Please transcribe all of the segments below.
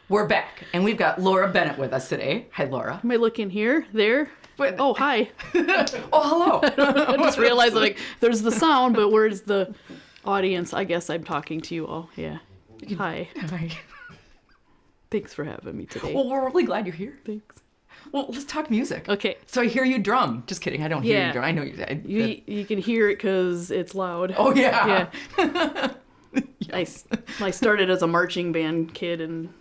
We're back, and we've got Laura Bennett with us today. Hi, Laura. Am I looking here? There? Wait. Oh, hi. Oh, hello. I just realized, like, there's the sound, but where's the audience? I guess I'm talking to you all. Yeah. Hi. Hi. Thanks for having me today. Well, we're really glad you're here. Thanks. Well, let's talk music. Okay. So I hear you drum. Just kidding. I don't hear Yeah. you drum. I know you. You can hear it because it's loud. Oh, yeah. Yeah. I started as a marching band kid in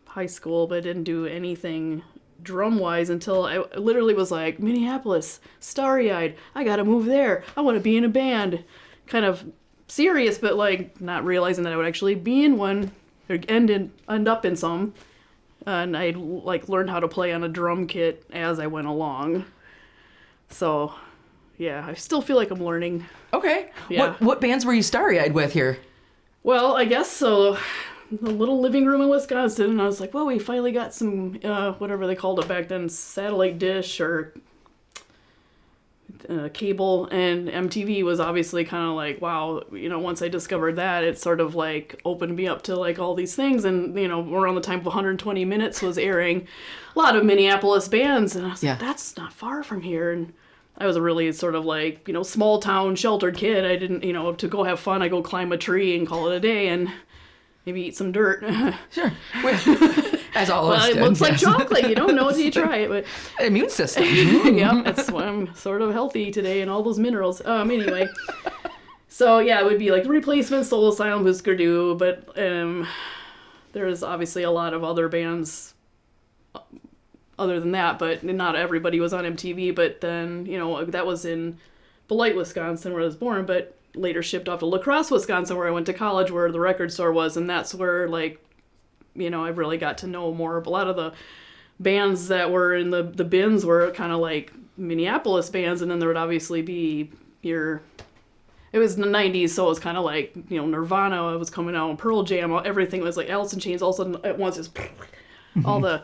high school, but didn't do anything drum-wise until I literally was like, Minneapolis, starry-eyed, I gotta move there. I want to be in a band. Kind of serious, but like not realizing that I would actually be in one or end up in some. And I like learned how to play on a drum kit as I went along. So, yeah, I still feel like I'm learning. Okay. Yeah. What bands were you starry-eyed with here? Well, I guess so. The little living room in Wisconsin, and I was like, well, we finally got some, whatever they called it back then, satellite dish or cable, and MTV was obviously kind of like, wow, once I discovered that, it sort of like opened me up to like all these things, and, around the time of 120 Minutes was airing a lot of Minneapolis bands, and I was like, that's not far from here, and I was a really sort of like, small town sheltered kid. I didn't, to go have fun, I go climb a tree and call it a day, and maybe eat some dirt. Sure. As all of us Well, it did, looks like yes. chocolate. You don't know until you try it. But Immune system. yeah, that's why I'm sort of healthy today and all those minerals. Anyway. So, yeah, it would be like The Replacements, Soul Asylum, Husker Du. But there's obviously a lot of other bands other than that. But not everybody was on MTV. But then, that was in Beloit, Wisconsin, where I was born. But later shipped off to La Crosse, Wisconsin, where I went to college, where the record store was, and that's where, like, I really got to know more. A lot of the bands that were in the bins were kind of like Minneapolis bands, and then there would obviously be it was the 90s, so it was kind of like, Nirvana was coming out, and Pearl Jam, everything was like Alice in Chains, all of a sudden at once, just all the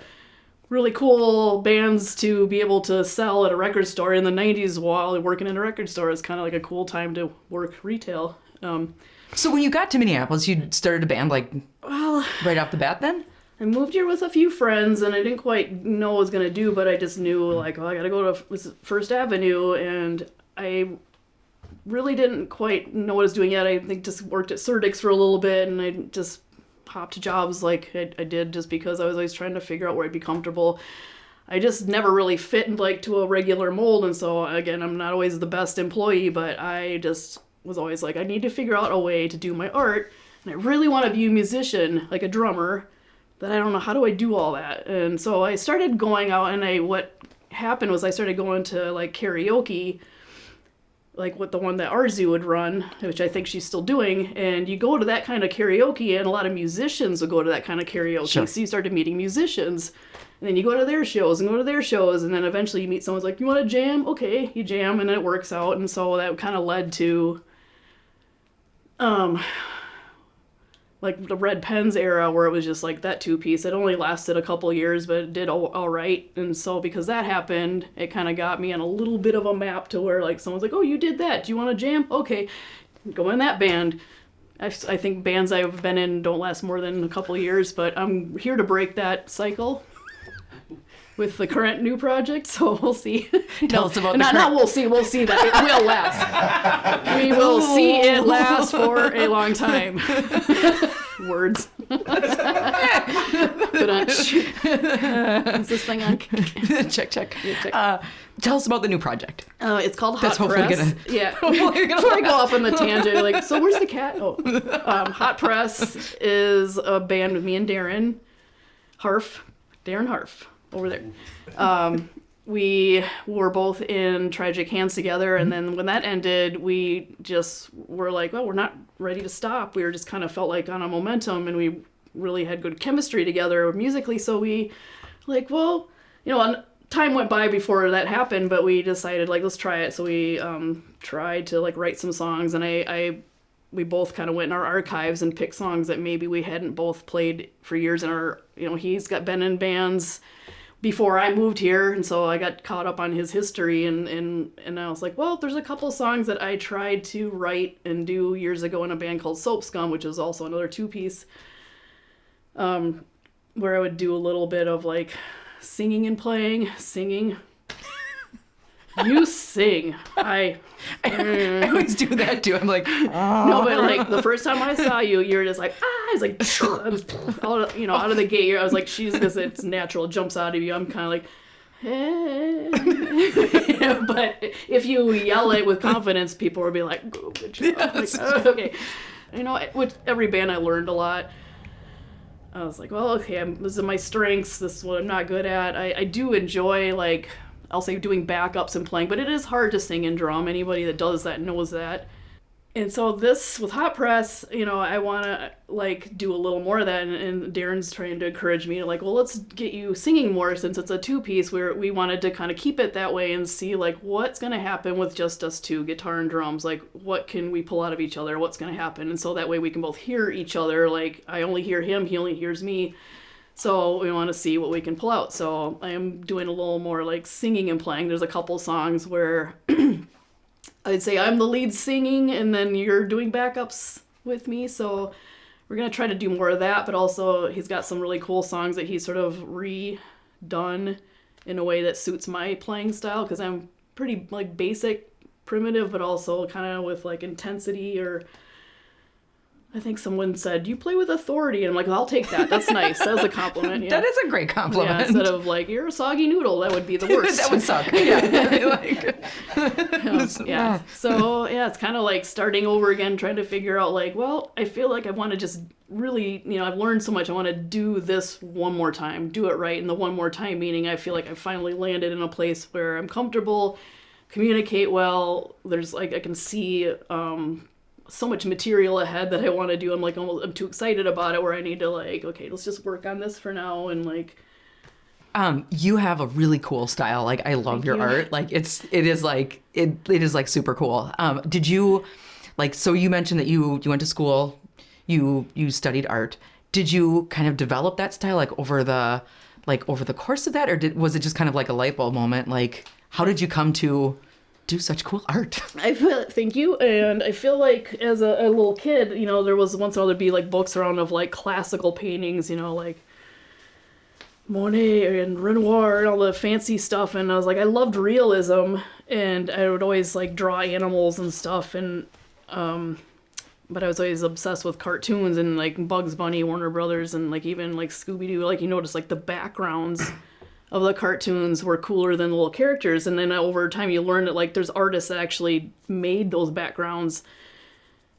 really cool bands to be able to sell at a record store in the 90s while working in a record store is kind of like a cool time to work retail. So when you got to Minneapolis, you started a band right off the bat then? I moved here with a few friends, and I didn't quite know what I was going to do, but I just knew, like, I got to go to First Avenue, and I really didn't quite know what I was doing yet. I think just worked at Surdyk's for a little bit, and I just hopped jobs like I did just because I was always trying to figure out where I'd be comfortable. I just never really fit like to a regular mold, and so again, I'm not always the best employee, but I just was always like, I need to figure out a way to do my art, and I really want to be a musician, like a drummer, but I don't know, how do I do all that? And so I started going out, and what happened was I started going to like karaoke, like what the one that Arzu would run, which I think she's still doing, and you go to that kind of karaoke, and a lot of musicians would go to that kind of karaoke, Sure. So you started meeting musicians, and then you go to their shows, and then eventually you meet someone's like, you want to jam? Okay, you jam, and then it works out, and so that kind of led to, like the Red Pens era, where it was just like that two-piece. It only lasted a couple years, but it did all right. And so because that happened, it kind of got me on a little bit of a map to where like someone's like, oh, you did that. Do you want to jam? Okay, go in that band. I think bands I've been in don't last more than a couple years, but I'm here to break that cycle with the current new project, so we'll see. Tell us about we'll see that. It will last. We will see it last for a long time. Words. Is this thing on? Check. Yeah, check. Tell us about the new project. It's called Hot That's hopefully Press. gonna- Before I go off on the tangent, like, so where's the cat? Hot Press is a band with me and Darren Harf, over there. We were both in Tragic Hands together, and then when that ended, we just were like, well, we're not ready to stop. We were just kind of felt like on a momentum, and we really had good chemistry together musically, so we like, well, time went by before that happened, but we decided, like, let's try it. So we tried to, like, write some songs, and we both kind of went in our archives and picked songs that maybe we hadn't both played for years in our, he's been in bands before I moved here, and so I got caught up on his history, and I was like, well, there's a couple songs that I tried to write and do years ago in a band called Soap Scum, which is also another two-piece. where I would do a little bit of like singing and playing. Singing. You sing. I always do that too. I'm like, no, but like the first time I saw you, you were just like, it's like, I was, out of the gate. I was like, she's because it's natural, it jumps out of you. I'm kind of like, but if you yell it with confidence, people will be like, oh, good job. Yes. Like, oh, okay. With every band I learned a lot. I was like, well, okay, this is my strengths. This is what I'm not good at. I do enjoy, like, I'll say doing backups and playing, but it is hard to sing and drum. Anybody that does that knows that. And so this, with Hot Press, I want to, like, do a little more of that. And Darren's trying to encourage me to, like, well, let's get you singing more since it's a two-piece where we wanted to kind of keep it that way and see, like, what's going to happen with just us two, guitar and drums. Like, what can we pull out of each other? What's going to happen? And so that way we can both hear each other. Like, I only hear him, he only hears me. So we want to see what we can pull out. So I am doing a little more, like, singing and playing. There's a couple songs where I'd say I'm the lead singing and then you're doing backups with me. So we're going to try to do more of that, but also he's got some really cool songs that he's sort of redone in a way that suits my playing style, because I'm pretty, like, basic, primitive, but also kind of with, like, intensity. Or I think someone said, you play with authority. And I'm like, well, I'll take that. That's nice. That was a compliment. Yeah. That is a great compliment. Yeah, instead of like, you're a soggy noodle. That would be the worst. That would suck. Yeah. Yeah. So, yeah, it's kind of like starting over again, trying to figure out, like, well, I feel like I want to just really, I've learned so much. I want to do this one more time, do it right. And the one more time meaning I feel like I finally landed in a place where I'm comfortable, communicate well. There's, like, I can see so much material ahead that I want to do. I'm like, I'm too excited about it where I need to, like, okay, let's just work on this for now. And, like, you have a really cool style. Like, I love your art. Like, it is like super cool. Did you, like, so you mentioned that you went to school, you studied art. Did you kind of develop that style, like, over the course of that? Or was it just kind of like a light bulb moment? Like, how did you come to do such cool art? Thank you. And I feel like as a little kid, there was once in a while there'd be, like, books around of, like, classical paintings, like Monet and Renoir and all the fancy stuff. And I was like, I loved realism, and I would always, like, draw animals and stuff. And but I was always obsessed with cartoons and, like, Bugs Bunny, Warner Brothers, and, like, even, like, Scooby-Doo. Like, you notice, like, the backgrounds of the cartoons were cooler than the little characters. And then over time you learn that, like, there's artists that actually made those backgrounds.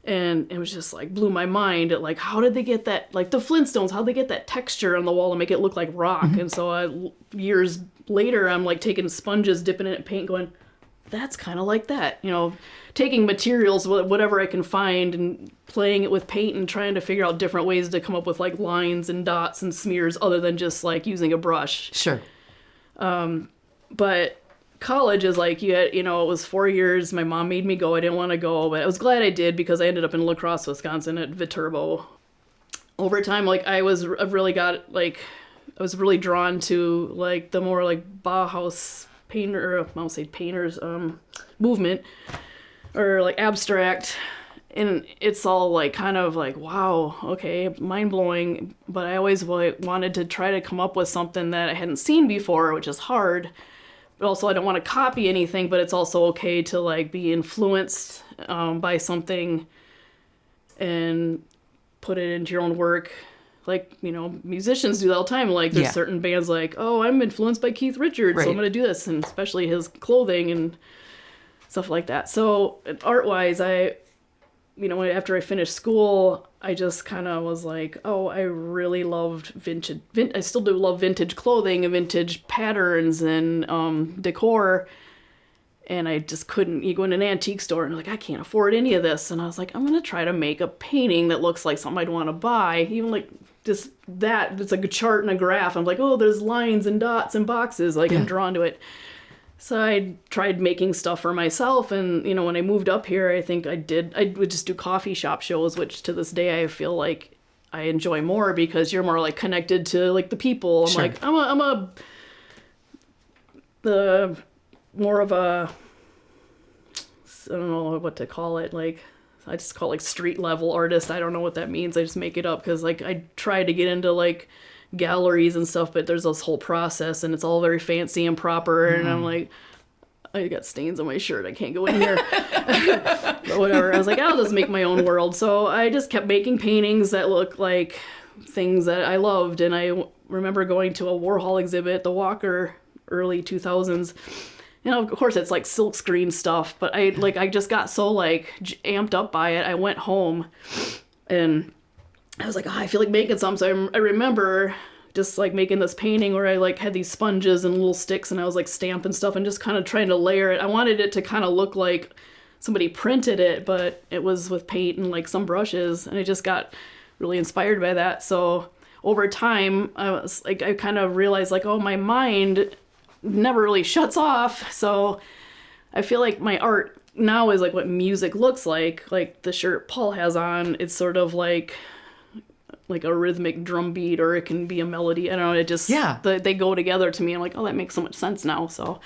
And it was just, like, blew my mind at, like, how did they get that, like, the Flintstones, how'd they get that texture on the wall to make it look like rock? Mm-hmm. And so years later, I'm, like, taking sponges, dipping it in paint, going, that's kind of like that. Taking materials, whatever I can find, and playing it with paint and trying to figure out different ways to come up with, like, lines and dots and smears other than just, like, using a brush. Sure. But college is like, it was 4 years. My mom made me go. I didn't want to go, but I was glad I did, because I ended up in La Crosse, Wisconsin at Viterbo. Over time, like, I was really drawn to, like, the more, like, Bauhaus painters, movement, or, like, abstract. And it's all, like, kind of like, wow, okay, mind-blowing. But I always wanted to try to come up with something that I hadn't seen before, which is hard. But also I don't want to copy anything, but it's also okay to, like, be influenced by something and put it into your own work. Like, musicians do that all the time. Like, there's certain bands like, oh, I'm influenced by Keith Richards, right, so I'm going to do this. And especially his clothing and stuff like that. So art-wise, after I finished school, I just kind of was like, oh, I really loved vintage. I still do love vintage clothing and vintage patterns and decor. And I just couldn't. You go in an antique store and, like, I can't afford any of this. And I was like, I'm going to try to make a painting that looks like something I'd want to buy. Even, like, just that. It's like a chart and a graph. I'm like, oh, there's lines and dots and boxes. Like, I'm drawn to it. So I tried making stuff for myself, and, when I moved up here, I think I would just do coffee shop shows, which to this day I feel like I enjoy more, because you're more, like, connected to, like, the people. I'm like, more of a, I don't know what to call it, like, I just call it, like, street level artist. I don't know what that means. I just make it up because, like, I try to get into, like, galleries and stuff, but there's this whole process and it's all very fancy and proper. And I'm like, I got stains on my shirt. I can't go in here. But whatever. I was like, I'll just make my own world. So I just kept making paintings that look like things that I loved. And I remember going to a Warhol exhibit at the Walker early 2000s. And of course it's like silkscreen stuff, but I just got so like amped up by it. I went home and I was like, I feel like making something. So I remember just like making this painting where I like had these sponges and little sticks and I was like stamping stuff and just kind of trying to layer it. I wanted it to kind of look like somebody printed it, but it was with paint and like some brushes, and I just got really inspired by that. So over time, I kind of realized like, oh, my mind never really shuts off. So I feel like my art now is like what music looks like the shirt Paul has on. It's sort of like a rhythmic drum beat, or it can be a melody. I don't know. It just, they go together to me. I'm like, oh, that makes so much sense now. So,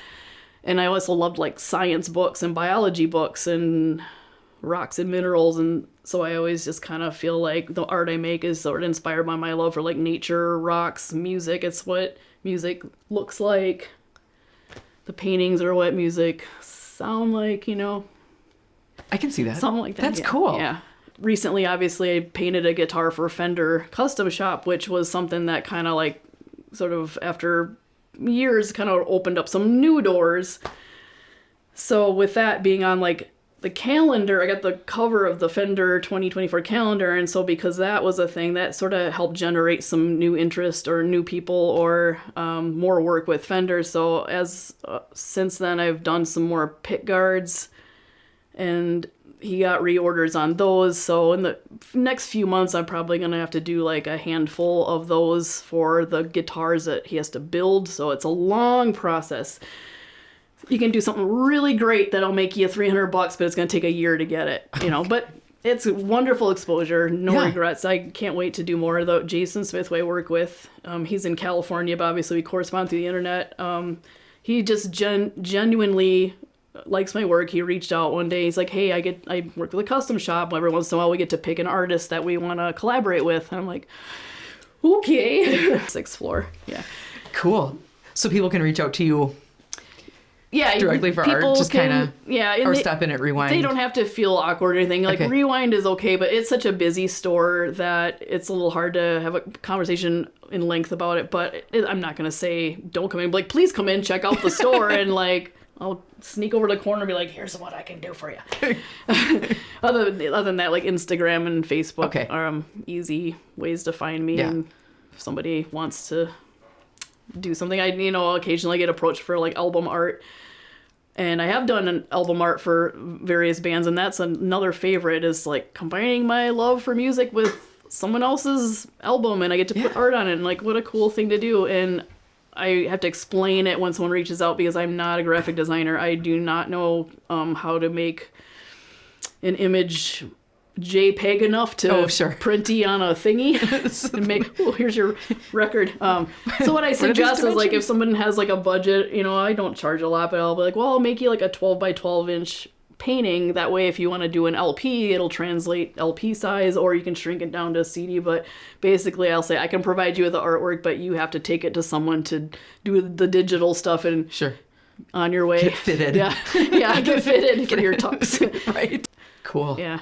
and I also loved like science books and biology books and rocks and minerals. And so I always just kind of feel like the art I make is sort of inspired by my love for like nature, rocks, music. It's what music looks like. The paintings are what music sound like, you know. I can see that. Something like that. That's cool. Yeah. Recently, obviously, I painted a guitar for Fender Custom Shop, which was something that kind of like, sort of after years, kind of opened up some new doors. So with that being on like the calendar, I got the cover of the Fender 2024 calendar, and so because that was a thing, that sort of helped generate some new interest or new people or more work with Fender. So since then, I've done some more pick guards, and he got reorders on those. So in the next few months, I'm probably going to have to do like a handful of those for the guitars that he has to build. So it's a long process. You can do something really great that'll make you $300, but it's going to take a year to get it, you know, but it's wonderful exposure. No regrets. I can't wait to do more of the Jason Smith who I work with. He's in California, but obviously we correspond through the internet. He just genuinely likes my work. He reached out one day. He's like, hey, I work with a custom shop. Every once in a while we get to pick an artist that we want to collaborate with. And I'm like, okay. 6th floor. Yeah. Cool. So people can reach out to you directly for art, just kind of, or step in at Rewind. They don't have to feel awkward or anything. Like Rewind is okay, but it's such a busy store that it's a little hard to have a conversation in length about it. But I'm not going to say, don't come in. Like, please come in, check out the store, and like, I'll sneak over to the corner and be like, here's what I can do for you. Other than that, like Instagram and Facebook are easy ways to find me. And if somebody wants to do something, I occasionally get approached for like album art. And I have done an album art for various bands, and that's another favorite, is like combining my love for music with someone else's album, and I get to put art on it, and like, what a cool thing to do. And I have to explain it when someone reaches out because I'm not a graphic designer. I do not know how to make an image JPEG enough to printy on a thingy and make, here's your record. So what I suggest is like, if someone has like a budget, I don't charge a lot, but I'll be like, well, I'll make you like a 12 by 12 inch painting. That way, if you want to do an LP, it'll translate LP size, or you can shrink it down to a CD. But basically, I'll say I can provide you with the artwork, but you have to take it to someone to do the digital stuff and on your way. Get fitted. Yeah, get fitted for your tux. Right. Cool. Yeah.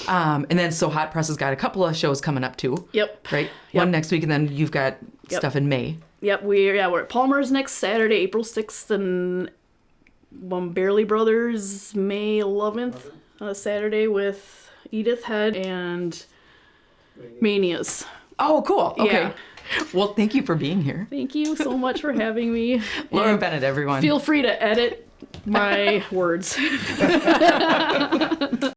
And then so Hot Press has got a couple of shows coming up too. Yep. Right. One next week, and then you've got stuff in May. Yep. We're at Palmer's next Saturday, April 6th, and Barely Brothers May 11th, Saturday with Edith Head and Manias. Oh, cool. Okay. Yeah. Well, thank you for being here. Thank you so much for having me. Laura Bennett, everyone. Feel free to edit my words.